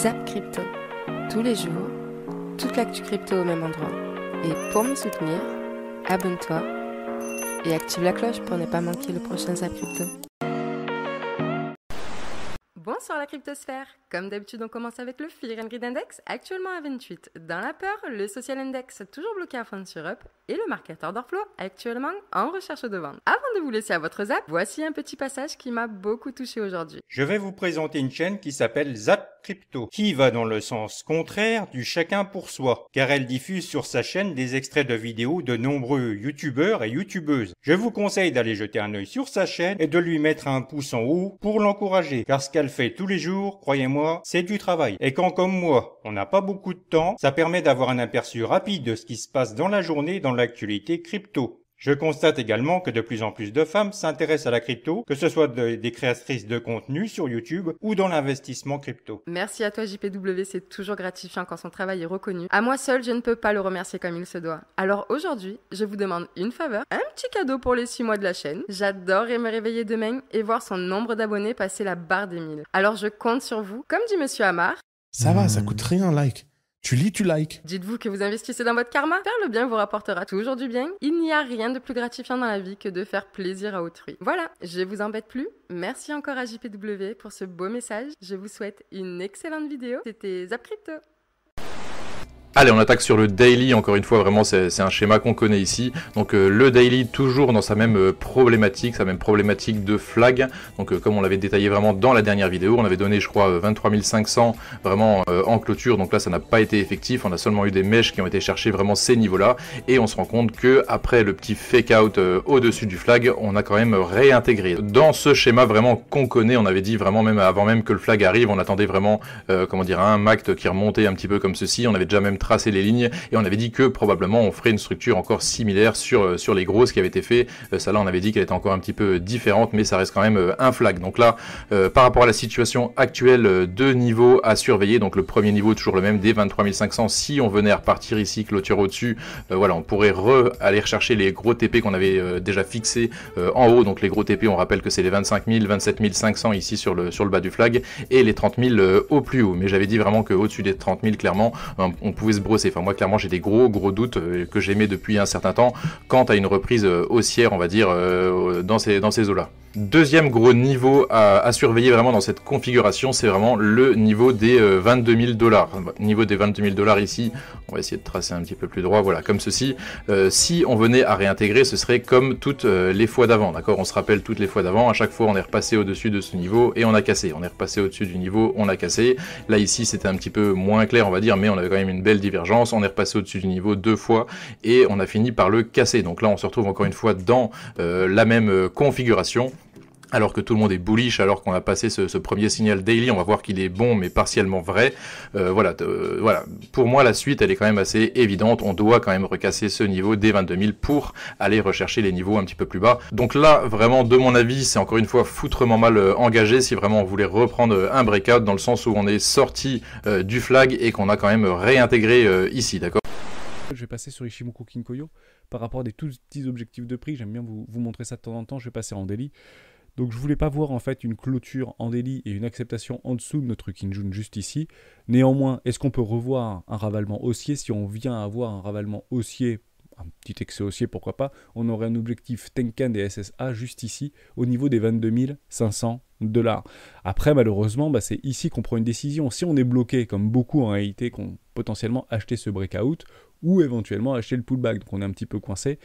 Zap Crypto. Tous les jours, toute l'actu crypto au même endroit. Et pour me soutenir, abonne-toi et active la cloche pour ne pas manquer le prochain Zap Crypto. Bonsoir la cryptosphère. Comme d'habitude, on commence avec le Fear and Greed Index, actuellement à 28. Dans la peur, le Social Index, toujours bloqué à Funds Europe, et le Market Order Flow, actuellement en recherche de vente. Avant de vous laisser à votre zap, voici un petit passage qui m'a beaucoup touché aujourd'hui. Je vais vous présenter une chaîne qui s'appelle Zap Crypto, qui va dans le sens contraire du chacun pour soi, car elle diffuse sur sa chaîne des extraits de vidéos de nombreux youtubeurs et youtubeuses. Je vous conseille d'aller jeter un œil sur sa chaîne et de lui mettre un pouce en haut pour l'encourager, car ce qu'elle fait tous les jours, croyez-moi, c'est du travail. Et quand, comme moi, on n'a pas beaucoup de temps, ça permet d'avoir un aperçu rapide de ce qui se passe dans la journée dans l'actualité crypto. Je constate également que de plus en plus de femmes s'intéressent à la crypto, que ce soit des créatrices de contenu sur YouTube ou dans l'investissement crypto. Merci à toi JPW, c'est toujours gratifiant quand son travail est reconnu. À moi seul, je ne peux pas le remercier comme il se doit. Alors aujourd'hui, je vous demande une faveur, un petit cadeau pour les 6 mois de la chaîne. J'adorerais me réveiller demain et voir son nombre d'abonnés passer la barre des 1000. Alors je compte sur vous, comme dit Monsieur Amar. Ça va, ça coûte rien, like. Tu lis, tu likes. Dites-vous que vous investissez dans votre karma. Faire le bien vous rapportera toujours du bien. Il n'y a rien de plus gratifiant dans la vie que de faire plaisir à autrui. Voilà, je vous embête plus. Merci encore à JPW pour ce beau message. Je vous souhaite une excellente vidéo. C'était Zap Crypto. Allez, on attaque sur le daily, encore une fois, vraiment c'est un schéma qu'on connaît ici. Donc le daily toujours dans sa même problématique de flag. Donc comme on l'avait détaillé vraiment dans la dernière vidéo, on avait donné je crois 23 500 vraiment en clôture. Donc là ça n'a pas été effectif, on a seulement eu des mèches qui ont été chercher vraiment ces niveaux-là. Et on se rend compte que après le petit fake out au-dessus du flag, on a quand même réintégré. Dans ce schéma vraiment qu'on connaît, on avait dit vraiment même avant même que le flag arrive, on attendait vraiment comment dire un MACD qui remontait un petit peu comme ceci. On avait déjà même tracé les lignes et on avait dit que probablement on ferait une structure encore similaire sur les grosses qui avaient été fait. Ça là on avait dit qu'elle était encore un petit peu différente, mais ça reste quand même un flag. Donc là par rapport à la situation actuelle, deux niveaux à surveiller. Donc le premier niveau toujours le même des 23 500. Si on venait à repartir ici clôture au-dessus, voilà, on pourrait aller rechercher les gros TP qu'on avait déjà fixés en haut. Donc les gros TP, on rappelle que c'est les 25 000, 27 500 ici sur le bas du flag et les 30 000 au plus haut. Mais j'avais dit vraiment que au-dessus des 30 000 clairement on pouvait se brosser. Enfin moi clairement j'ai des gros doutes que j'aimais depuis un certain temps quant à une reprise haussière on va dire dans ces eaux là. Deuxième gros niveau à surveiller vraiment dans cette configuration, c'est vraiment le niveau des 22 000 $. Niveau des 22 000 $ ici, on va essayer de tracer un petit peu plus droit, voilà, comme ceci. Si on venait à réintégrer, ce serait comme toutes les fois d'avant, d'accord? On se rappelle toutes les fois d'avant, à chaque fois on est repassé au-dessus de ce niveau et on a cassé. On est repassé au-dessus du niveau, on a cassé. Là ici c'était un petit peu moins clair on va dire, mais on avait quand même une belle divergence. On est repassé au-dessus du niveau 2 fois et on a fini par le casser. Donc là on se retrouve encore une fois dans la même configuration. Alors que tout le monde est bullish, alors qu'on a passé ce premier signal daily, on va voir qu'il est bon mais partiellement vrai. Voilà. Pour moi la suite elle est quand même assez évidente, on doit quand même recasser ce niveau des 22 000 pour aller rechercher les niveaux un petit peu plus bas. Donc là vraiment de mon avis c'est encore une fois foutrement mal engagé si vraiment on voulait reprendre un breakout dans le sens où on est sorti du flag et qu'on a quand même réintégré ici, d'accord? Je vais passer sur Ichimoku Kinkoyo par rapport à des tout petits objectifs de prix, j'aime bien vous montrer ça de temps en temps, je vais passer en daily. Donc je voulais pas voir en fait une clôture en daily et une acceptation en dessous de notre Kinjun juste ici. Néanmoins, est-ce qu'on peut revoir un ravalement haussier? Si on vient avoir un ravalement haussier, un petit excès haussier pourquoi pas, on aurait un objectif Tenkan des SSA juste ici au niveau des 22 500 $. Après malheureusement c'est ici qu'on prend une décision. Si on est bloqué comme beaucoup en réalité qui ont potentiellement acheté ce breakout ou éventuellement acheter le pullback, donc on est un petit peu coincé,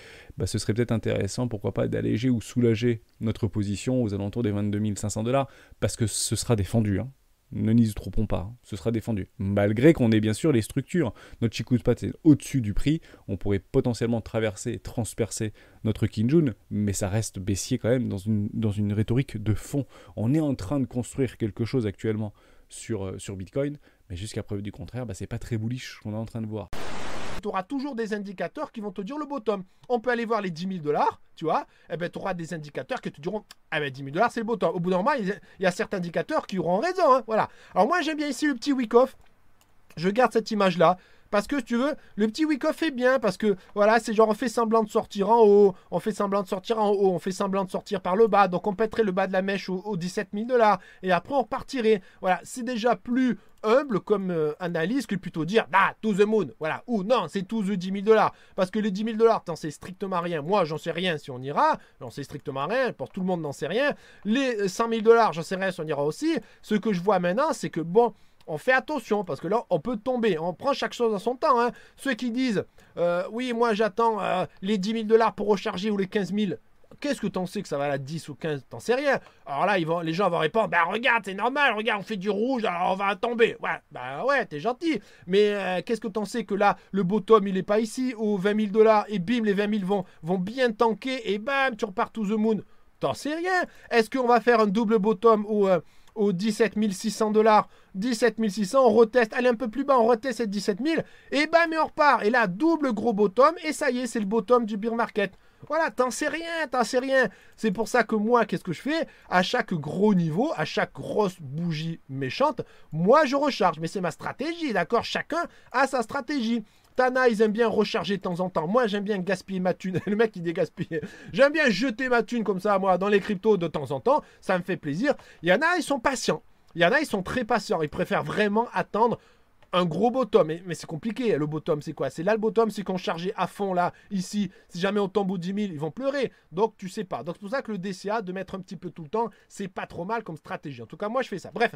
ce serait peut-être intéressant, pourquoi pas, d'alléger ou soulager notre position aux alentours des 22 500 $, parce que ce sera défendu, hein. Ne nous y trompons pas, hein. Ce sera défendu. Malgré qu'on ait bien sûr les structures, notre Chikuspat est au-dessus du prix, on pourrait potentiellement traverser et transpercer notre Kinjun, mais ça reste baissier quand même dans une rhétorique de fond. On est en train de construire quelque chose actuellement sur Bitcoin, mais jusqu'à preuve du contraire, c'est pas très bullish ce qu'on est en train de voir. Tu auras toujours des indicateurs qui vont te dire le bottom. On peut aller voir les 10 000 $, tu vois. Tu auras des indicateurs qui te diront 10 000 $, c'est le bottom. Au bout d'un moment, il y a certains indicateurs qui auront raison. Hein, voilà. Alors moi, j'aime bien ici le petit wick-off. Je garde cette image-là Parce que, si tu veux, le petit wick-off est bien. Parce que, voilà, c'est genre, on fait semblant de sortir en haut. On fait semblant de sortir en haut. On fait semblant de sortir par le bas. Donc, on pèterait le bas de la mèche aux 17 000 $. Et après, on repartirait. Voilà, c'est déjà plus humble comme analyse que plutôt dire to the moon, voilà, ou non, c'est to the 10 000 $, parce que les 10 000 $, t'en sais strictement rien. Moi, j'en sais rien si on ira, j'en sais strictement rien, pour tout le monde n'en sait rien. Les 100 000 $, j'en sais rien si on ira aussi. Ce que je vois maintenant, c'est que bon, on fait attention, parce que là, on peut tomber. On prend chaque chose en son temps. Hein. Ceux qui disent oui, moi j'attends les 10 000 $ pour recharger ou les 15 000. Qu'est-ce que t'en sais que ça va à 10 ou 15? T'en sais rien. Alors là, les gens vont répondre, regarde, c'est normal, regarde, on fait du rouge, alors on va tomber. Ouais, ouais, t'es gentil. Mais qu'est-ce que t'en sais que là, le bottom, il est pas ici, aux 20 000 $, et bim, les 20 000 vont bien tanker, et bam, tu repars to the moon. T'en sais rien. Est-ce qu'on va faire un double bottom aux 17 600 $, 17 600, on reteste, allez un peu plus bas, on reteste ces 17 000, et bam, et on repart. Et là, double gros bottom, et ça y est, c'est le bottom du bear market. Voilà, t'en sais rien, t'en sais rien. C'est pour ça que moi, qu'est-ce que je fais? À chaque gros niveau, à chaque grosse bougie méchante, moi, je recharge. Mais c'est ma stratégie, d'accord? Chacun a sa stratégie. Tana, ils aiment bien recharger de temps en temps. Moi, j'aime bien gaspiller ma thune. Le mec, il dit gaspiller. J'aime bien jeter ma thune comme ça, moi, dans les cryptos de temps en temps. Ça me fait plaisir. Il y en a, ils sont patients. Il y en a, ils sont très patients. Ils préfèrent vraiment attendre un gros bottom. Mais c'est compliqué. Le bottom, c'est quoi? C'est là le bottom, c'est qu'on chargeait à fond, là, ici. Si jamais on tombe aux 10 000, ils vont pleurer. Donc, tu sais pas. Donc, c'est pour ça que le DCA, de mettre un petit peu tout le temps, c'est pas trop mal comme stratégie. En tout cas, moi, je fais ça. Bref.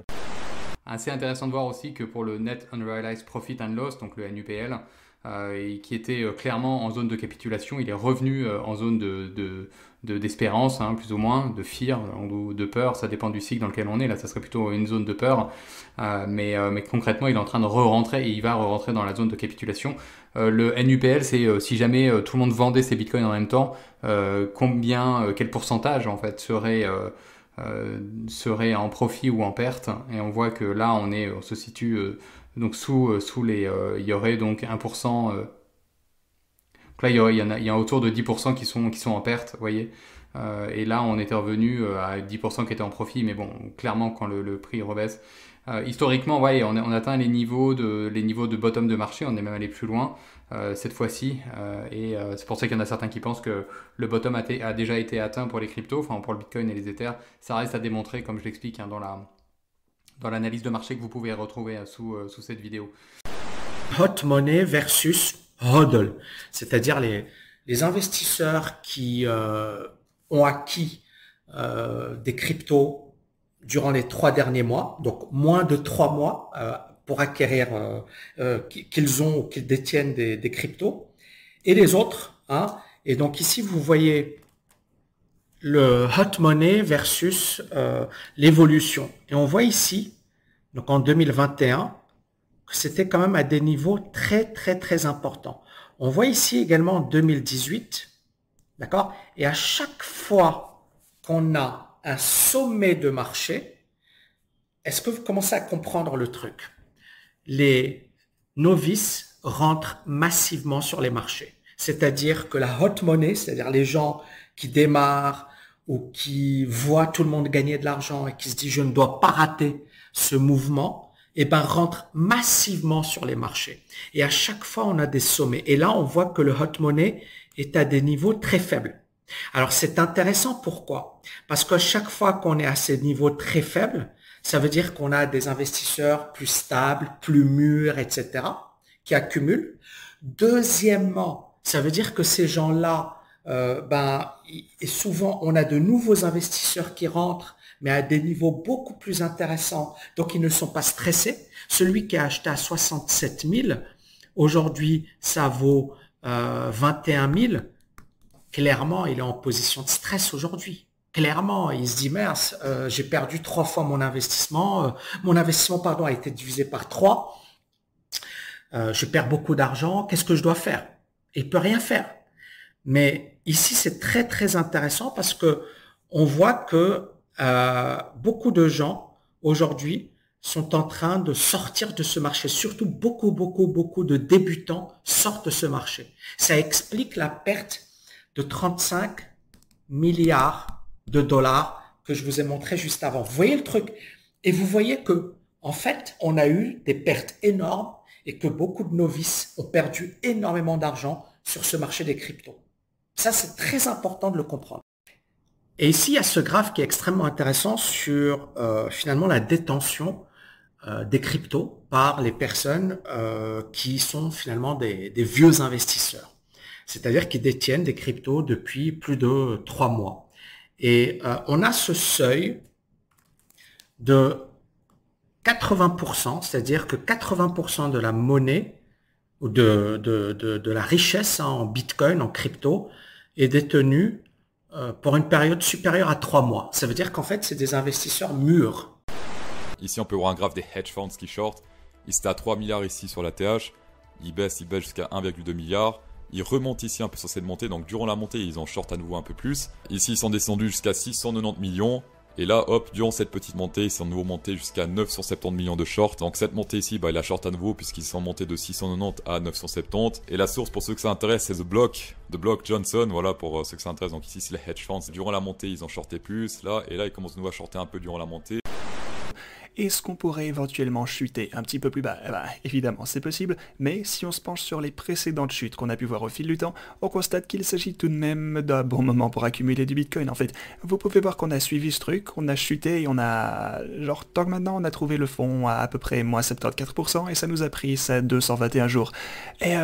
Assez intéressant de voir aussi que pour le Net Unrealized Profit and Loss, donc le NUPL, qui était clairement en zone de capitulation, il est revenu en zone d'espérance, hein, plus ou moins, de fear ou de peur, ça dépend du cycle dans lequel on est. Là, ça serait plutôt une zone de peur, mais concrètement, il est en train de re-rentrer et il va re-rentrer dans la zone de capitulation. Le NUPL, c'est si jamais tout le monde vendait ses bitcoins en même temps, quel pourcentage en fait serait en profit ou en perte. Et on voit que là, on se situe donc sous les, il y aurait donc 1%. Donc là, il y a autour de 10% qui sont en perte, vous voyez. Et là, on était revenu à 10% qui étaient en profit, mais bon, clairement, quand le prix rebaisse. Historiquement, ouais, on atteint les niveaux de bottom de marché, on est même allé plus loin cette fois-ci. Et c'est pour ça qu'il y en a certains qui pensent que le bottom a déjà été atteint pour les cryptos, enfin pour le Bitcoin et les Ethers. Ça reste à démontrer, comme je l'explique hein, dans l'analyse de marché que vous pouvez retrouver sous cette vidéo. Hot money versus hodl, c'est-à-dire les investisseurs qui ont acquis des cryptos durant les 3 derniers mois, donc moins de 3 mois pour acquérir qu'ils détiennent des cryptos, et les autres. Hein, et donc ici, vous voyez le hot money versus l'évolution. Et on voit ici, donc en 2021, que c'était quand même à des niveaux très, très, très importants. On voit ici également en 2018, d'accord? Et à chaque fois qu'on a un sommet de marché, est-ce que vous commencez à comprendre le truc? Les novices rentrent massivement sur les marchés. C'est-à-dire que la hot money, c'est-à-dire les gens qui démarrent ou qui voient tout le monde gagner de l'argent et qui se disent je ne dois pas rater ce mouvement, rentrent massivement sur les marchés. Et à chaque fois, on a des sommets. Et là, on voit que le hot money est à des niveaux très faibles. Alors, c'est intéressant. Pourquoi? Parce qu'à chaque fois qu'on est à ces niveaux très faibles, ça veut dire qu'on a des investisseurs plus stables, plus mûrs, etc., qui accumulent. Deuxièmement, ça veut dire que ces gens-là, et souvent, on a de nouveaux investisseurs qui rentrent, mais à des niveaux beaucoup plus intéressants. Donc, ils ne sont pas stressés. Celui qui a acheté à 67 000, aujourd'hui, ça vaut 21 000. Clairement, il est en position de stress aujourd'hui. Clairement, il se dit, mince, j'ai perdu 3 fois mon investissement. Mon investissement, a été divisé par 3. Je perds beaucoup d'argent. Qu'est-ce que je dois faire? Il ne peut rien faire. Mais ici, c'est très, très intéressant parce que on voit que beaucoup de gens aujourd'hui sont en train de sortir de ce marché. Surtout beaucoup de débutants sortent de ce marché. Ça explique la perte de 35 milliards de dollars que je vous ai montré juste avant. Vous voyez le truc? Et vous voyez que, en fait, on a eu des pertes énormes et que beaucoup de novices ont perdu énormément d'argent sur ce marché des cryptos. Ça, c'est très important de le comprendre. Et ici, il y a ce graphe qui est extrêmement intéressant sur finalement la détention des cryptos par les personnes qui sont finalement des vieux investisseurs. C'est-à-dire qui détiennent des cryptos depuis plus de 3 mois. Et on a ce seuil de 80%, c'est-à-dire que 80% de la monnaie ou de la richesse en Bitcoin, en crypto, est détenue pour une période supérieure à 3 mois. Ça veut dire qu'en fait, c'est des investisseurs mûrs. Ici, on peut voir un graphe des hedge funds qui short. Ils étaient à 3 milliards ici sur la TH. Ils baissent jusqu'à 1,2 milliard. Ils remontent ici un peu sur cette montée. Donc, durant la montée, ils en short à nouveau un peu plus. Ici, ils sont descendus jusqu'à 690 millions. Et là, hop, durant cette petite montée, ils sont de nouveau montés jusqu'à 970 millions de shorts. Donc cette montée ici, il a short à nouveau puisqu'ils sont montés de 690 à 970. Et la source pour ceux que ça intéresse, c'est The Block Johnson, voilà pour ceux que ça intéresse. Donc ici, c'est les hedge funds. Durant la montée, ils ont shorté plus, là, et là, ils commencent de nouveau à shorter un peu durant la montée. Est-ce qu'on pourrait éventuellement chuter un petit peu plus bas? Évidemment, c'est possible, mais si on se penche sur les précédentes chutes qu'on a pu voir au fil du temps, on constate qu'il s'agit tout de même d'un bon moment pour accumuler du Bitcoin. En fait, vous pouvez voir qu'on a suivi ce truc, on a chuté et on a... Genre, tant que maintenant, on a trouvé le fond à peu près moins 74% et ça nous a pris ça 221 jours. Et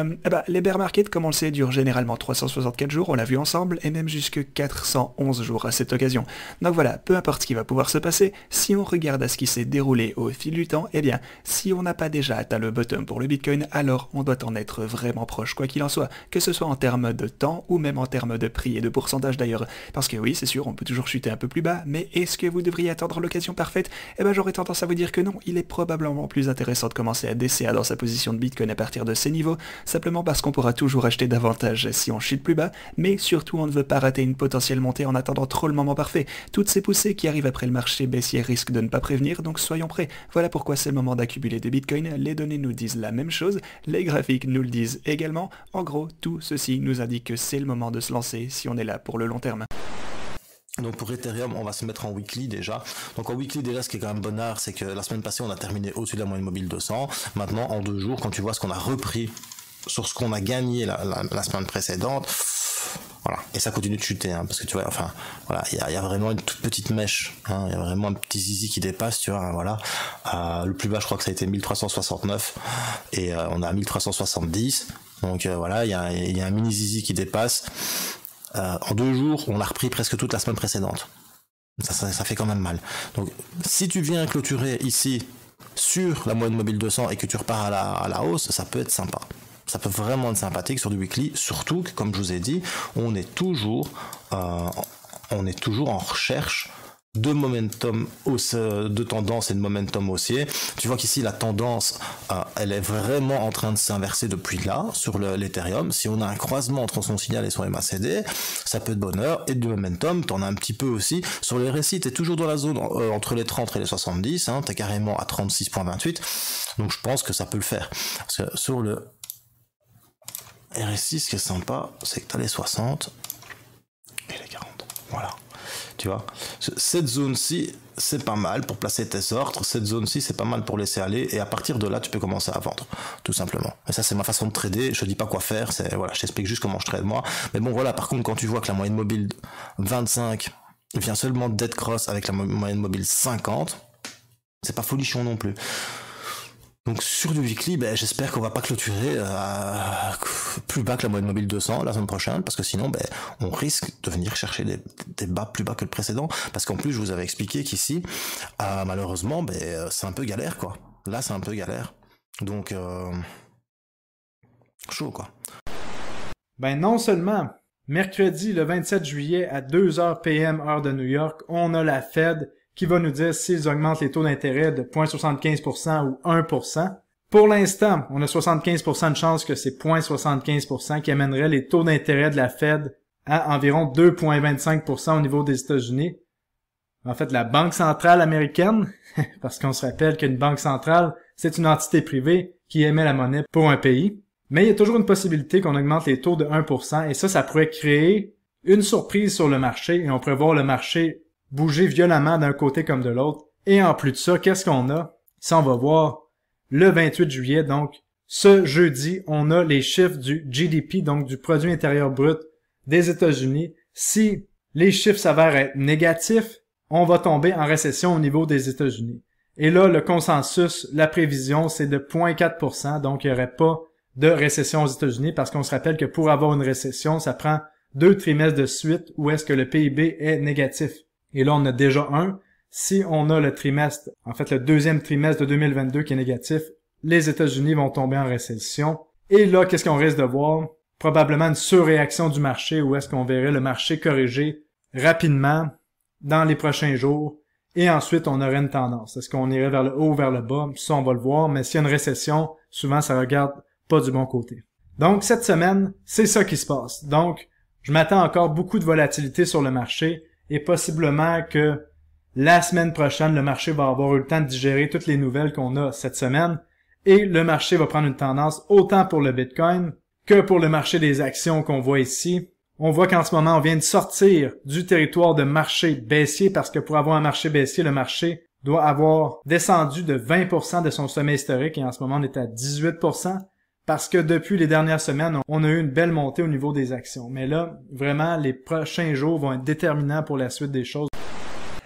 les bear markets, comme on le sait, durent généralement 364 jours, on l'a vu ensemble, et même jusque 411 jours à cette occasion. Donc voilà, peu importe ce qui va pouvoir se passer, si on regarde à ce qui s'est déroulé au fil du temps, eh bien, si on n'a pas déjà atteint le bottom pour le Bitcoin, alors on doit en être vraiment proche, quoi qu'il en soit, que ce soit en termes de temps ou même en termes de prix et de pourcentage d'ailleurs. Parce que oui, c'est sûr, on peut toujours chuter un peu plus bas, mais est-ce que vous devriez attendre l'occasion parfaite? Eh ben, j'aurais tendance à vous dire que non, il est probablement plus intéressant de commencer à DCA dans sa position de Bitcoin à partir de ces niveaux, simplement parce qu'on pourra toujours acheter davantage si on chute plus bas, mais surtout on ne veut pas rater une potentielle montée en attendant trop le moment parfait. Toutes ces poussées qui arrivent après le marché baissier risquent de ne pas prévenir, donc soyons prêts. Voilà pourquoi c'est le moment d'accumuler des bitcoins, les données nous disent la même chose, les graphiques nous le disent également, en gros, tout ceci nous indique que c'est le moment de se lancer si on est là pour le long terme. Donc pour Ethereum, on va se mettre en weekly déjà. Donc en weekly déjà, ce qui est quand même bonnard, c'est que la semaine passée, on a terminé au-dessus de la moyenne mobile 200. Maintenant, en 2 jours, quand tu vois ce qu'on a repris sur ce qu'on a gagné la semaine précédente, voilà, et ça continue de chuter, hein, parce que tu vois, enfin, voilà, il y a vraiment une toute petite mèche, hein, il y a vraiment un petit zizi qui dépasse, tu vois, hein, voilà. Le plus bas, je crois que ça a été 1369, et on est à 1370, donc voilà, il y a un mini zizi qui dépasse. En 2 jours, on a repris presque toute la semaine précédente. Ça fait quand même mal. Donc, si tu viens clôturer ici sur la moyenne mobile 200 et que tu repars à la hausse, ça peut être sympa. Ça peut vraiment être sympathique sur du weekly, surtout que, comme je vous ai dit, on est toujours en recherche de momentum de tendance et de momentum haussier. Tu vois qu'ici la tendance elle est vraiment en train de s'inverser depuis là sur l'Ethereum. Si on a un croisement entre son signal et son MACD, ça peut être bonheur et du momentum. T'en as un petit peu aussi sur les RSI. T'es toujours dans la zone entre les 30 et les 70, hein, t'es carrément à 36.28, donc je pense que ça peut le faire. Parce que sur le RSI, ce qui est sympa, c'est que t'as les 60 et les 40. Voilà. Tu vois, cette zone-ci, c'est pas mal pour placer tes ordres. Cette zone-ci, c'est pas mal pour laisser aller. Et à partir de là, tu peux commencer à vendre, tout simplement. Mais ça, c'est ma façon de trader. Je dis pas quoi faire. Voilà, je t'explique juste comment je trade moi. Mais bon, voilà. Par contre, quand tu vois que la moyenne mobile 25 vient seulement de dead cross avec la moyenne mobile 50, c'est pas folichon non plus. Donc sur du weekly, j'espère qu'on va pas clôturer plus bas que la moyenne mobile 200 la semaine prochaine, parce que sinon on risque de venir chercher des bas plus bas que le précédent, parce qu'en plus je vous avais expliqué qu'ici malheureusement c'est un peu galère quoi. Là c'est un peu galère, donc chaud quoi. Non seulement mercredi le 27 juillet à 2h PM heure de New York, on a la Fed qui va nous dire s'ils augmentent les taux d'intérêt de 0,75% ou 1%. Pour l'instant, on a 75% de chance que c'est 0,75% qui amènerait les taux d'intérêt de la Fed à environ 2,25% au niveau des États-Unis. En fait, la Banque centrale américaine, parce qu'on se rappelle qu'une banque centrale, c'est une entité privée qui émet la monnaie pour un pays. Mais il y a toujours une possibilité qu'on augmente les taux de 1%, et ça pourrait créer une surprise sur le marché, et on pourrait voir le marché bouger violemment d'un côté comme de l'autre. Et en plus de ça, qu'est-ce qu'on a? Ça, on va voir le 28 juillet, donc ce jeudi, on a les chiffres du GDP, donc du produit intérieur brut des États-Unis. Si les chiffres s'avèrent être négatifs, on va tomber en récession au niveau des États-Unis. Et là, le consensus, la prévision, c'est de 0,4%, donc il n'y aurait pas de récession aux États-Unis, parce qu'on se rappelle que pour avoir une récession, ça prend 2 trimestres de suite où est-ce que le PIB est négatif. Et là, on a déjà un. Si on a le trimestre, en fait le deuxième trimestre de 2022 qui est négatif, les États-Unis vont tomber en récession. Et là, qu'est-ce qu'on risque de voir? Probablement une surréaction du marché, où est-ce qu'on verrait le marché corriger rapidement dans les prochains jours. Et ensuite, on aurait une tendance. Est-ce qu'on irait vers le haut ou vers le bas? Ça, on va le voir. Mais s'il y a une récession, souvent, ça regarde pas du bon côté. Donc, cette semaine, c'est ça qui se passe. Donc, je m'attends encore beaucoup de volatilité sur le marché et possiblement que la semaine prochaine, le marché va avoir eu le temps de digérer toutes les nouvelles qu'on a cette semaine et le marché va prendre une tendance autant pour le Bitcoin que pour le marché des actions qu'on voit ici. On voit qu'en ce moment, on vient de sortir du territoire de marché baissier parce que pour avoir un marché baissier, le marché doit avoir descendu de 20% de son sommet historique et en ce moment, on est à 18% parce que depuis les dernières semaines, on a eu une belle montée au niveau des actions. Mais là, vraiment, les prochains jours vont être déterminants pour la suite des choses.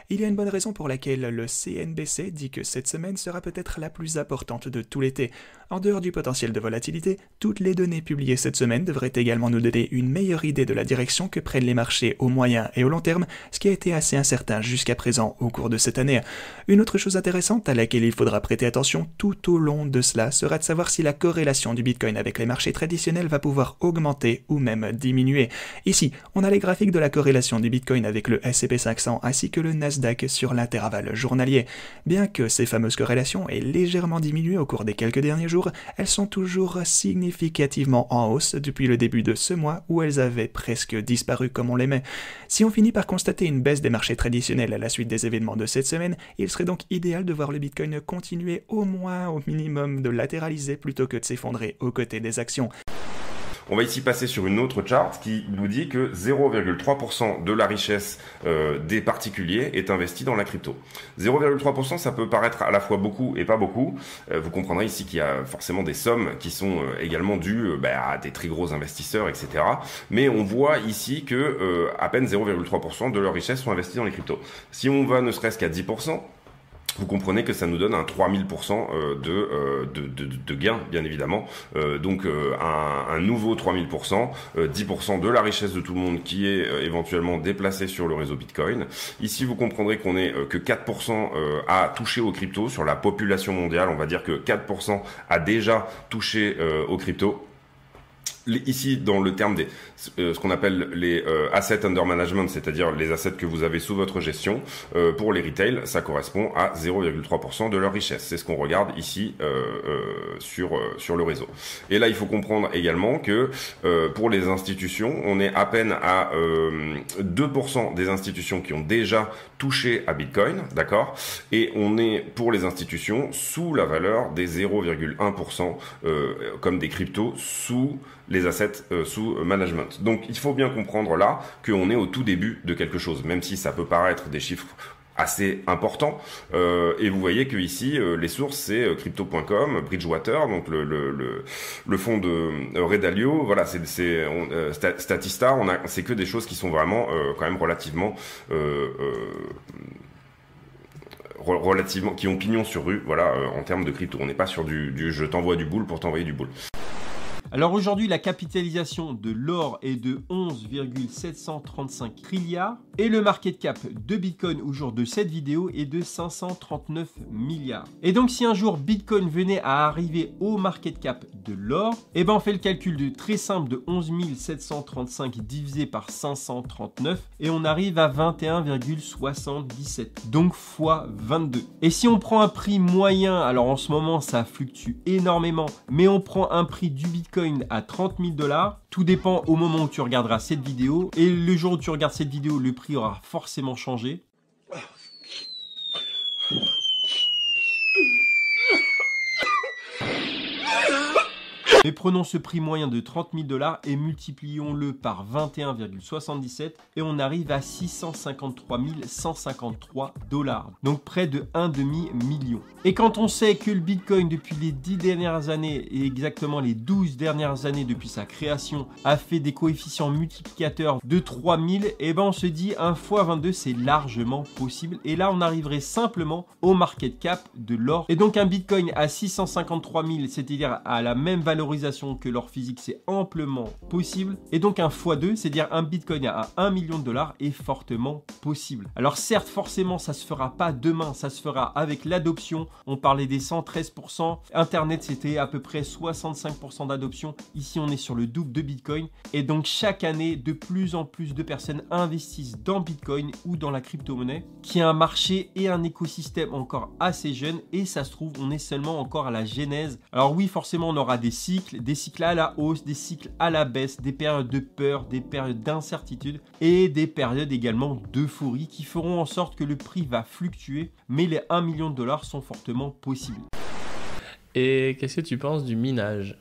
Il y a une bonne raison pour laquelle le CNBC dit que cette semaine sera peut-être la plus importante de tout l'été. En dehors du potentiel de volatilité, toutes les données publiées cette semaine devraient également nous donner une meilleure idée de la direction que prennent les marchés au moyen et au long terme, ce qui a été assez incertain jusqu'à présent au cours de cette année. Une autre chose intéressante à laquelle il faudra prêter attention tout au long de cela sera de savoir si la corrélation du Bitcoin avec les marchés traditionnels va pouvoir augmenter ou même diminuer. Ici, on a les graphiques de la corrélation du Bitcoin avec le S&P 500 ainsi que le Nasdaq sur l'intervalle journalier. Bien que ces fameuses corrélations aient légèrement diminué au cours des quelques derniers jours, elles sont toujours significativement en hausse depuis le début de ce mois où elles avaient presque disparu comme on l'aimait. Si on finit par constater une baisse des marchés traditionnels à la suite des événements de cette semaine, il serait donc idéal de voir le Bitcoin continuer au moins au minimum de latéraliser plutôt que de s'effondrer aux côtés des actions. On va ici passer sur une autre charte qui nous dit que 0,3% de la richesse des particuliers est investie dans la crypto. 0,3%, ça peut paraître à la fois beaucoup et pas beaucoup. Vous comprendrez ici qu'il y a forcément des sommes qui sont également dues à des très gros investisseurs, etc. Mais on voit ici que à peine 0,3% de leur richesse sont investies dans les cryptos. Si on va ne serait-ce qu'à 10%, vous comprenez que ça nous donne un 3000% de gain, bien évidemment. Donc un nouveau 3000%, 10% de la richesse de tout le monde qui est éventuellement déplacée sur le réseau Bitcoin. Ici, vous comprendrez qu'on est que 4% à toucher aux cryptos sur la population mondiale. On va dire que 4% a déjà touché aux cryptos. Ici, dans le terme des ce qu'on appelle les assets under management, c'est-à-dire les assets que vous avez sous votre gestion, pour les retail, ça correspond à 0,3% de leur richesse. C'est ce qu'on regarde ici sur le réseau. Et là, il faut comprendre également que pour les institutions, on est à peine à 2% des institutions qui ont déjà touché à Bitcoin, d'accord? Et on est pour les institutions sous la valeur des 0,1% comme des cryptos sous les assets sous management. Donc il faut bien comprendre là qu'on est au tout début de quelque chose, même si ça peut paraître des chiffres assez importants. Et vous voyez que ici les sources c'est crypto.com, Bridgewater, donc le fonds de Redalio, voilà, c'est Statista, c'est que des choses qui sont vraiment quand même relativement qui ont pignon sur rue, voilà, en termes de crypto. On n'est pas sur du je t'envoie du boule pour t'envoyer du boule. Alors aujourd'hui, la capitalisation de l'or est de 11,735 trilliards et le market cap de Bitcoin au jour de cette vidéo est de 539 milliards. Et donc si un jour Bitcoin venait à arriver au market cap de l'or, et ben on fait le calcul de très simple de 11 735 divisé par 539 et on arrive à 21,77. Donc fois 22. Et si on prend un prix moyen, alors en ce moment ça fluctue énormément, mais on prend un prix du Bitcoin à 30 000 $, tout dépend au moment où tu regarderas cette vidéo. Et le jour où tu regardes cette vidéo, le prix aura forcément changé. Mais prenons ce prix moyen de 30 000 $ et multiplions-le par 21,77 et on arrive à 653 153 $. Donc près de 1,5 million. Et quand on sait que le Bitcoin depuis les 10 dernières années et exactement les 12 dernières années depuis sa création a fait des coefficients multiplicateurs de 3000, et ben on se dit 1 x 22 c'est largement possible. Et là on arriverait simplement au market cap de l'or. Et donc un Bitcoin à 653 000, c'est-à-dire à la même valorisation que l'or physique, c'est amplement possible. Et donc un x2, c'est-à-dire un Bitcoin à 1 million de $ est fortement possible. Alors certes, forcément, ça se fera pas demain, ça se fera avec l'adoption. On parlait des 113%. Internet, c'était à peu près 65% d'adoption. Ici, on est sur le double de Bitcoin. Et donc chaque année, de plus en plus de personnes investissent dans Bitcoin ou dans la crypto-monnaie, qui est un marché et un écosystème encore assez jeune. Et ça se trouve, on est seulement encore à la genèse. Alors oui, forcément, on aura des cycles à la hausse, des cycles à la baisse, des périodes de peur, des périodes d'incertitude et des périodes également d'euphorie qui feront en sorte que le prix va fluctuer, mais les 1 million de $ sont fortement possibles. Et qu'est-ce que tu penses du minage,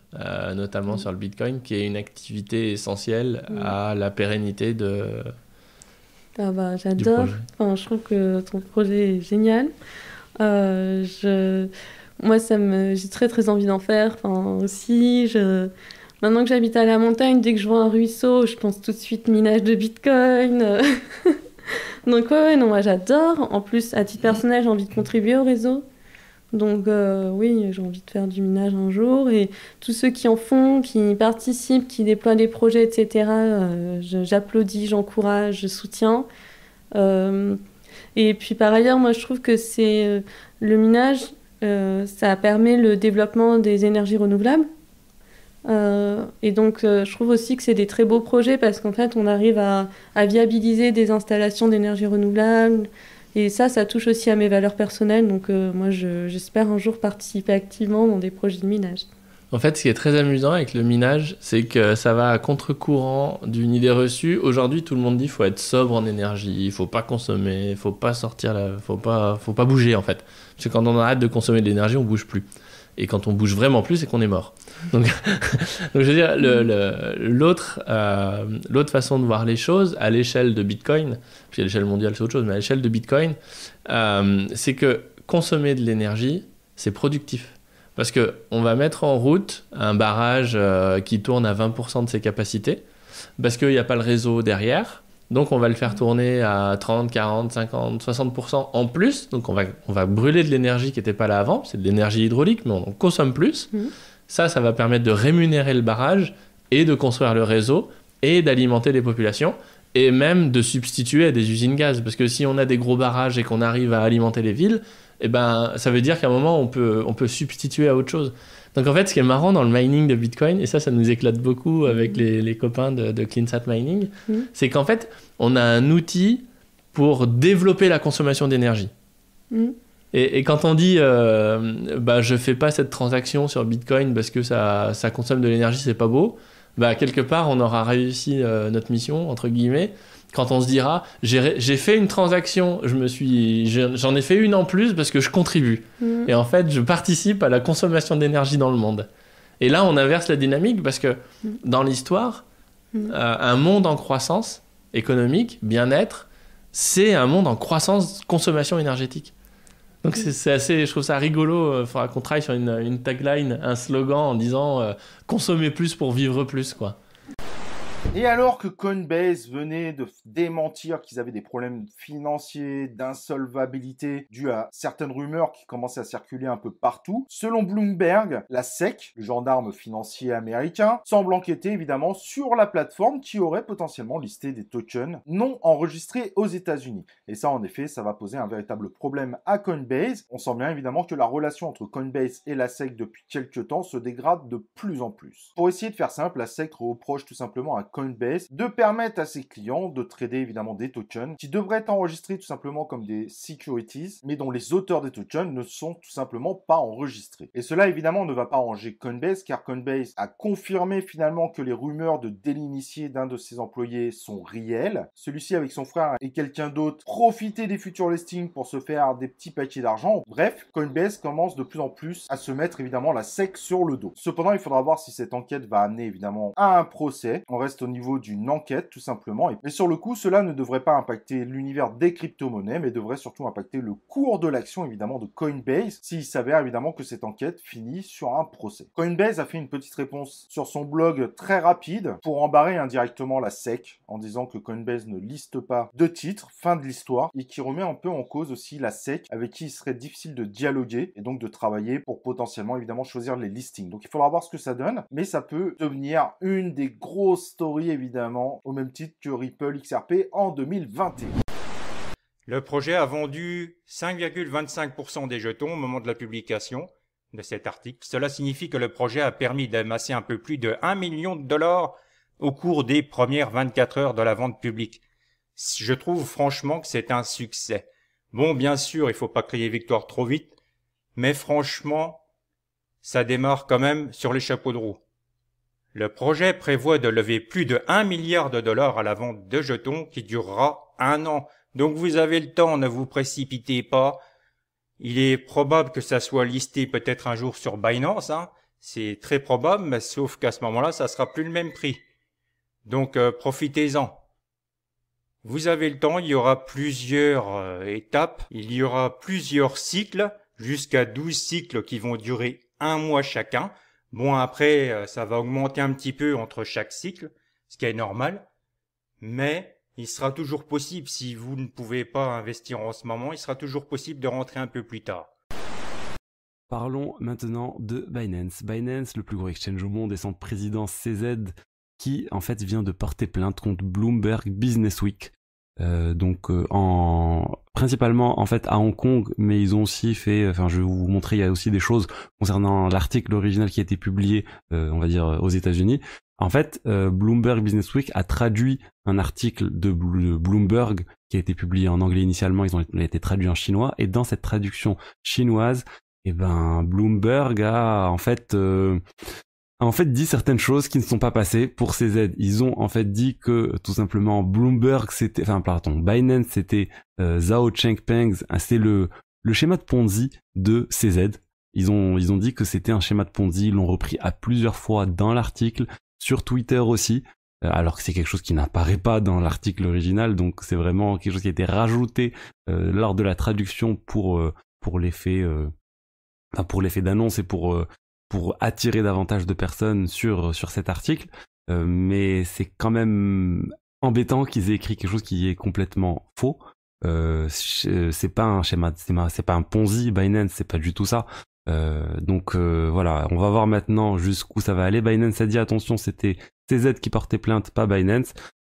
notamment sur le Bitcoin, qui est une activité essentielle à la pérennité de... Ah bah, j'adore. Enfin, je trouve que ton projet est génial. Moi, j'ai très très envie d'en faire. Enfin, aussi, maintenant que j'habite à la montagne, dès que je vois un ruisseau, je pense tout de suite minage de Bitcoin. Donc ouais, non, moi j'adore. En plus, à titre personnel, j'ai envie de contribuer au réseau. Donc oui, j'ai envie de faire du minage un jour. Et tous ceux qui en font, qui participent, qui déploient des projets, etc., j'applaudis, j'encourage, je soutiens. Et puis par ailleurs, moi je trouve que c'est le minage, ça permet le développement des énergies renouvelables. Et donc je trouve aussi que c'est des très beaux projets parce qu'en fait on arrive à viabiliser des installations d'énergie renouvelable. Et ça touche aussi à mes valeurs personnelles. Donc moi j'espère un jour participer activement dans des projets de minage. En fait, ce qui est très amusant avec le minage, c'est que ça va à contre-courant d'une idée reçue. Aujourd'hui, tout le monde dit qu'il faut être sobre en énergie, il ne faut pas consommer, il ne faut pas sortir, faut pas bouger en fait. Parce que quand on arrête de consommer de l'énergie, on ne bouge plus. Et quand on bouge vraiment plus, c'est qu'on est mort. Donc je veux dire, l'autre façon de voir les choses, à l'échelle de Bitcoin, puis à l'échelle mondiale c'est autre chose, mais à l'échelle de Bitcoin, c'est que consommer de l'énergie, c'est productif. Parce qu'on va mettre en route un barrage qui tourne à 20% de ses capacités, parce qu'il n'y a pas le réseau derrière. Donc on va le faire tourner à 30, 40, 50, 60% en plus. Donc on va brûler de l'énergie qui n'était pas là avant. C'est de l'énergie hydraulique, mais on en consomme plus. Ça va permettre de rémunérer le barrage et de construire le réseau et d'alimenter les populations et même de substituer à des usines gaz. Parce que si on a des gros barrages et qu'on arrive à alimenter les villes, eh ben, ça veut dire qu'à un moment, on peut substituer à autre chose. Donc en fait, ce qui est marrant dans le mining de Bitcoin, et ça nous éclate beaucoup avec les copains de CleanSat Mining, c'est qu'en fait, on a un outil pour développer la consommation d'énergie. Et quand on dit je fais pas cette transaction sur Bitcoin parce que ça consomme de l'énergie, c'est pas beau, quelque part, on aura réussi notre mission, entre guillemets, quand on se dira j'ai fait une transaction, j'en ai fait une en plus parce que je contribue. Et en fait, je participe à la consommation d'énergie dans le monde. Et là, on inverse la dynamique parce que dans l'histoire, un monde en croissance économique, bien-être, c'est un monde en croissance consommation énergétique. Donc c'est assez, je trouve ça rigolo. Il faudra qu'on travaille sur une tagline, un slogan en disant consommer plus pour vivre plus, quoi. Et alors que Coinbase venait de démentir qu'ils avaient des problèmes financiers, d'insolvabilité dus à certaines rumeurs qui commençaient à circuler un peu partout, selon Bloomberg, la SEC, le gendarme financier américain, semble enquêter évidemment sur la plateforme qui aurait potentiellement listé des tokens non enregistrés aux États-Unis. Et ça, en effet, ça va poser un véritable problème à Coinbase. On sent bien évidemment que la relation entre Coinbase et la SEC depuis quelques temps se dégrade de plus en plus. Pour essayer de faire simple, la SEC reproche tout simplement à Coinbase de permettre à ses clients de trader évidemment des tokens qui devraient être enregistrés tout simplement comme des securities, mais dont les auteurs des tokens ne sont tout simplement pas enregistrés. Et cela évidemment ne va pas arranger Coinbase, car Coinbase a confirmé finalement que les rumeurs de délit initié d'un de ses employés sont réelles. Celui-ci avec son frère et quelqu'un d'autre profitaient des futurs listings pour se faire des petits paquets d'argent. Bref, Coinbase commence de plus en plus à se mettre évidemment la SEC sur le dos. Cependant, il faudra voir si cette enquête va amener évidemment à un procès. On reste au niveau d'une enquête tout simplement. Mais sur le coup, cela ne devrait pas impacter l'univers des crypto-monnaies, mais devrait surtout impacter le cours de l'action évidemment de Coinbase s'il s'avère évidemment que cette enquête finit sur un procès. Coinbase a fait une petite réponse sur son blog très rapide pour embarrer indirectement la SEC en disant que Coinbase ne liste pas de titres, fin de l'histoire, et qui remet un peu en cause aussi la SEC avec qui il serait difficile de dialoguer et donc de travailler pour potentiellement évidemment choisir les listings. Donc il faudra voir ce que ça donne, mais ça peut devenir une des grosses stories évidemment au même titre que Ripple XRP en 2021. Le projet a vendu 5,25% des jetons au moment de la publication de cet article. Cela signifie que le projet a permis d'amasser un peu plus de 1 million de dollars au cours des premières 24 heures de la vente publique. Je trouve franchement que c'est un succès. Bon, bien sûr, il faut pas crier victoire trop vite, mais franchement, ça démarre quand même sur les chapeaux de roue. Le projet prévoit de lever plus de 1 milliard de dollars à la vente de jetons qui durera 1 an. Donc vous avez le temps, ne vous précipitez pas. Il est probable que ça soit listé peut-être un jour sur Binance, hein. C'est très probable, mais sauf qu'à ce moment-là, ça sera plus le même prix. Donc profitez-en. Vous avez le temps, il y aura plusieurs étapes, il y aura plusieurs cycles, jusqu'à 12 cycles qui vont durer 1 mois chacun. Bon, après, ça va augmenter un petit peu entre chaque cycle, ce qui est normal, mais il sera toujours possible, si vous ne pouvez pas investir en ce moment, il sera toujours possible de rentrer un peu plus tard. Parlons maintenant de Binance. Binance, le plus gros exchange au monde, et son président CZ, qui en fait vient de porter plainte contre Bloomberg Businessweek. Principalement en fait à Hong Kong, mais ils ont aussi fait, je vais vous montrer, il y a aussi des choses concernant l'article original qui a été publié, on va dire aux États-Unis. En fait, Bloomberg Businessweek a traduit un article de Bloomberg qui a été publié en anglais initialement, il a été traduit en chinois, et dans cette traduction chinoise, Bloomberg a en fait dit certaines choses qui ne sont pas passées pour CZ. Ils ont en fait dit que tout simplement Binance c'était Zhao Changpeng, c'est le schéma de Ponzi de CZ. Ils ont dit que c'était un schéma de Ponzi, ils l'ont repris à plusieurs fois dans l'article, sur Twitter aussi, alors que c'est quelque chose qui n'apparaît pas dans l'article original, donc c'est vraiment quelque chose qui a été rajouté lors de la traduction pour l'effet d'annonce et pour attirer davantage de personnes sur cet article, mais c'est quand même embêtant qu'ils aient écrit quelque chose qui est complètement faux. C'est pas un schéma, c'est pas un Ponzi, Binance, c'est pas du tout ça. Voilà, on va voir maintenant jusqu'où ça va aller. Binance a dit attention, c'était CZ qui portait plainte, pas Binance.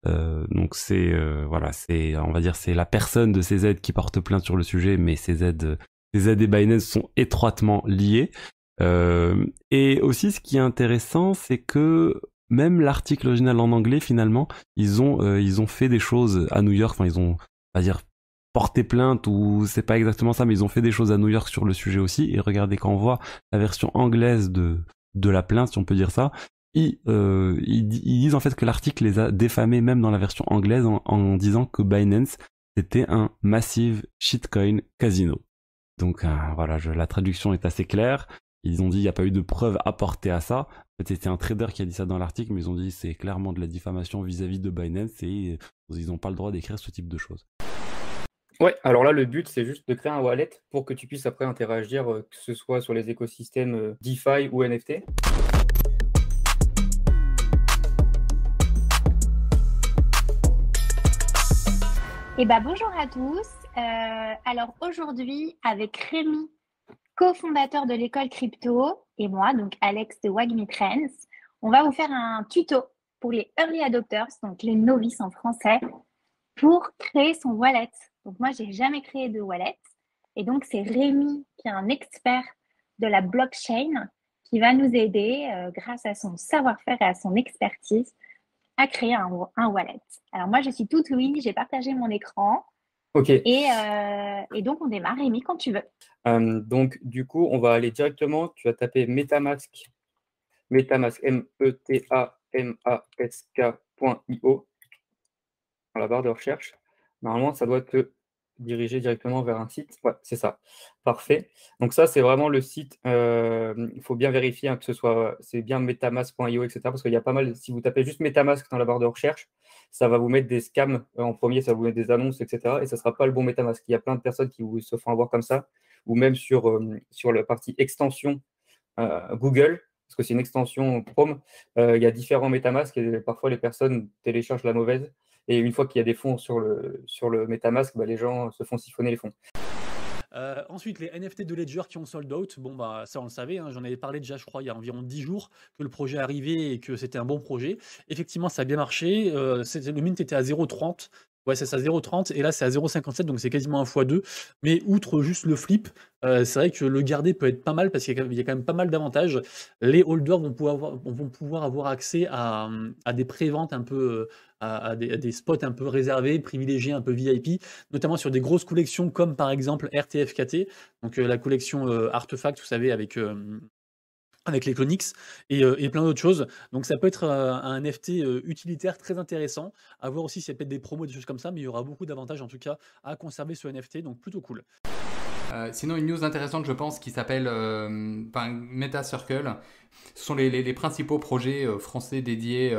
Donc on va dire c'est la personne de CZ qui porte plainte sur le sujet, mais CZ et Binance sont étroitement liés. Et aussi, ce qui est intéressant, c'est que même l'article original en anglais, finalement, ils ont fait des choses à New York. Ils ont, on va dire, porté plainte, ou c'est pas exactement ça, mais ils ont fait des choses à New York sur le sujet aussi. Et regardez, quand on voit la version anglaise de la plainte, si on peut dire ça, ils disent en fait que l'article les a défamés même dans la version anglaise en disant que Binance c'était un massive shitcoin casino. Donc voilà, la traduction est assez claire. Ils ont dit qu'il n'y a pas eu de preuves apportées à ça. En fait, c'était un trader qui a dit ça dans l'article, mais ils ont dit que c'est clairement de la diffamation vis-à-vis de Binance et ils n'ont pas le droit d'écrire ce type de choses. Ouais, alors là, le but, c'est juste de créer un wallet pour que tu puisses après interagir, que ce soit sur les écosystèmes DeFi ou NFT. Bonjour à tous. Alors aujourd'hui, avec Rémi, cofondateur de l'école crypto, et moi, donc Alex de Wagmi Trends, on va vous faire un tuto pour les early adopters, donc les novices en français, pour créer son wallet. Donc moi, j'ai jamais créé de wallet, et donc c'est Rémi qui est un expert de la blockchain qui va nous aider grâce à son savoir-faire et à son expertise à créer un wallet. Alors moi, je suis toute oui, j'ai partagé mon écran. Ok. Et donc, on démarre. Rémi, quand tu veux. Donc, du coup, on va aller directement. Tu vas taper MetaMask, metamask.io dans la barre de recherche. Normalement, ça doit te diriger directement vers un site. Ouais, c'est ça. Parfait. Donc ça, c'est vraiment le site. Il faut bien vérifier que c'est bien metamask.io, etc. Parce qu'il y a pas mal. Si vous tapez juste MetaMask dans la barre de recherche, ça va vous mettre des scams en premier, ça va vous mettre des annonces, etc. Et ça ne sera pas le bon MetaMask. Il y a plein de personnes qui se font avoir comme ça, ou même sur la partie extension Google, parce que c'est une extension Chrome, il y a différents MetaMask et parfois les personnes téléchargent la mauvaise. Et une fois qu'il y a des fonds sur le MetaMask, les gens se font siphonner les fonds. Ensuite, les NFT de Ledger qui ont sold out, bon bah ça on le savait, hein, j'en avais parlé déjà je crois il y a environ 10 jours que le projet arrivait et que c'était un bon projet. Effectivement ça a bien marché, le mint était à 0,30, ouais c'est ça 0,30 et là c'est à 0,57 donc c'est quasiment un x2. Mais outre juste le flip, c'est vrai que le garder peut être pas mal parce qu'il y a quand même pas mal d'avantages. Les holders vont pouvoir avoir accès à des préventes un peu, à des spots un peu réservés, privilégiés, un peu VIP, notamment sur des grosses collections comme par exemple RTFKT, donc la collection Artefact, vous savez, avec les Clonix et plein d'autres choses. Donc ça peut être un NFT utilitaire très intéressant. À voir aussi s'il y a peut-être des promos, des choses comme ça, mais il y aura beaucoup d'avantages en tout cas à conserver ce NFT, donc plutôt cool. Sinon, une news intéressante, je pense, qui s'appelle MetaCircle. Ce sont les principaux projets français dédiés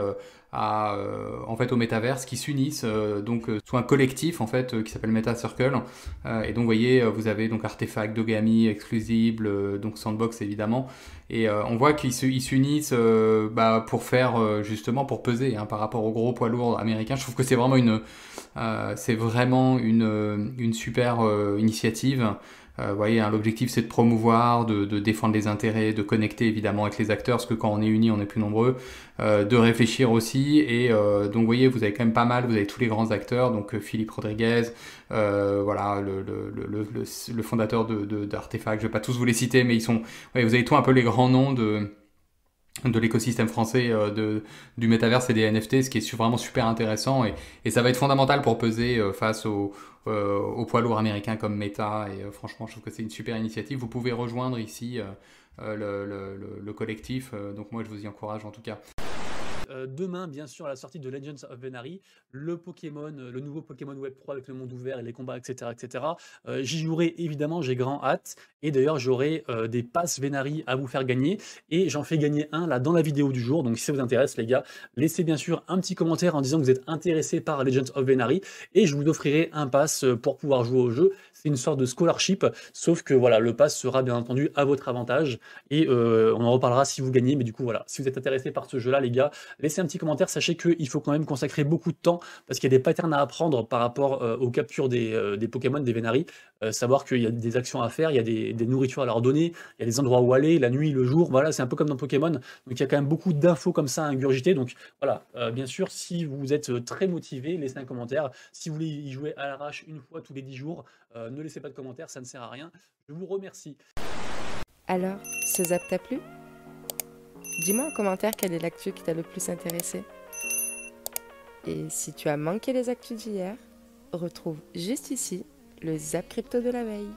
au métaverse qui s'unissent sous un collectif en fait qui s'appelle MetaCircle. Et donc, vous voyez, vous avez donc Artefact, Dogami, Exclusible, donc Sandbox évidemment. Et on voit qu'ils s'unissent pour faire justement pour peser par rapport aux gros poids lourds américains. Je trouve que c'est vraiment une super initiative. Vous voyez, l'objectif c'est de promouvoir, de défendre les intérêts, de connecter évidemment avec les acteurs, parce que quand on est unis, on est plus nombreux, de réfléchir aussi. Et donc vous voyez, vous avez quand même pas mal, vous avez tous les grands acteurs, donc Philippe Rodriguez, voilà, le fondateur d'Artefact, je vais pas tous vous les citer, mais vous avez tous un peu les grands noms de l'écosystème français du métaverse et des NFT, ce qui est vraiment super intéressant et ça va être fondamental pour peser face aux poids lourds américains comme Meta et franchement je trouve que c'est une super initiative. Vous pouvez rejoindre ici le collectif, donc moi je vous y encourage en tout cas. Demain, bien sûr, à la sortie de Legends of Venari, le nouveau Pokémon Web 3 avec le monde ouvert et les combats, etc. etc. J'y jouerai évidemment, j'ai grand hâte. Et d'ailleurs, j'aurai des passes Venari à vous faire gagner. Et j'en fais gagner un là dans la vidéo du jour. Donc si ça vous intéresse, les gars, laissez bien sûr un petit commentaire en disant que vous êtes intéressé par Legends of Venari. Et je vous offrirai un pass pour pouvoir jouer au jeu. C'est une sorte de scholarship. Sauf que voilà, le pass sera bien entendu à votre avantage. Et on en reparlera si vous gagnez. Mais du coup, voilà, si vous êtes intéressé par ce jeu-là, les gars, laissez un petit commentaire, sachez qu'il faut quand même consacrer beaucoup de temps parce qu'il y a des patterns à apprendre par rapport aux captures des Pokémon, des Venari. Savoir qu'il y a des actions à faire, il y a des nourritures à leur donner, il y a des endroits où aller, la nuit, le jour, voilà, c'est un peu comme dans Pokémon. Donc il y a quand même beaucoup d'infos comme ça à ingurgiter. Donc voilà, bien sûr, si vous êtes très motivé, laissez un commentaire. Si vous voulez y jouer à l'arrache une fois tous les 10 jours, ne laissez pas de commentaire, ça ne sert à rien. Je vous remercie. Alors, ce zap t'a plu ? Dis-moi en commentaire quelle est l'actu qui t'a le plus intéressé. Et si tu as manqué les actus d'hier, retrouve juste ici le Zap Crypto de la veille.